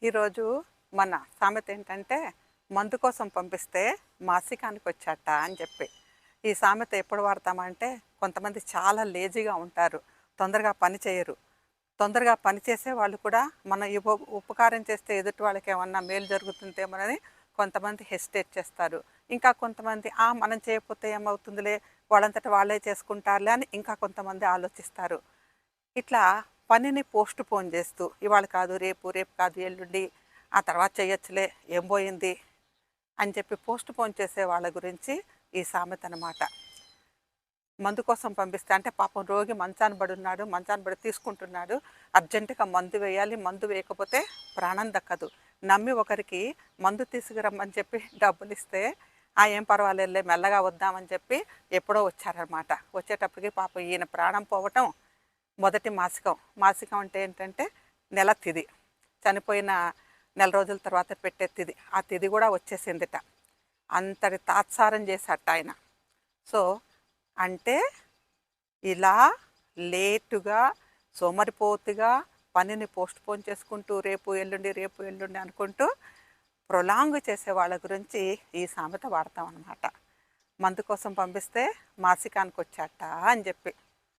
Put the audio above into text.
ఈరోజు మన సామెత ఏంటంటే మందు కోసం పంపిస్తే మాసికానికి వచ్చాట అని చెప్పి. ఈ సామెత ఎప్పుడు వాడతామంటే కొంతమంది చాలా లేజీగా ఉంటారు, తొందరగా పని చేయరు. తొందరగా పని చేసే వాళ్ళు కూడా మన ఉపకారం చేస్తే ఎదుటి వాళ్ళకి ఏమన్నా మేలు జరుగుతుందేమోనని కొంతమంది హెసిటేట్ చేస్తారు. ఇంకా కొంతమంది మనం చేయకపోతే ఏమవుతుందిలే, వాళ్ళంతట వాళ్ళే చేసుకుంటారులే అని ఇంకా కొంతమంది ఆలోచిస్తారు. ఇట్లా పనిని పోస్ట్ పోన్ చేస్తూ ఇవాళ కాదు రేపు, రేపు కాదు ఎల్లుండి, ఆ తర్వాత చేయొచ్చులే, ఏం పోయింది అని చెప్పి పోస్ట్ పోన్ చేసే వాళ్ళ గురించి ఈ సామెత అన్నమాట. మందు కోసం పంపిస్తే అంటే పాపం రోగి మంచాన పడి ఉన్నాడు, మంచాన పడి తీసుకుంటున్నాడు, అర్జెంటుగా మందు వేయాలి, మందు వేయకపోతే ప్రాణం దక్కదు. నమ్మి ఒకరికి మందు తీసుకురమ్మని చెప్పి డబ్బులు ఇస్తే ఏం పర్వాలేదులే మెల్లగా వద్దామని చెప్పి ఎప్పుడో వచ్చారనమాట. వచ్చేటప్పటికి పాపం ఈయన ప్రాణం పోవటం. మొదటి మాసికం. మాసికం అంటే ఏంటంటే నెల తిథి, చనిపోయిన నెల రోజుల తర్వాత పెట్టే తిథి. ఆ తిథి కూడా వచ్చేసిందిట. అంతటి తాత్సారం చేశాట ఆయన. సో అంటే ఇలా లేటుగా, సోమరిపోతుగా పనిని పోస్ట్ పోన్ చేసుకుంటూ రేపు ఎల్లుండి, రేపు ఎల్లుండి అనుకుంటూ ప్రొలాంగ్ చేసే వాళ్ళ గురించి ఈ సామెత వాడతాం అన్నమాట. మందు కోసం పంపిస్తే మాసికానికి వచ్చాట అని చెప్పి.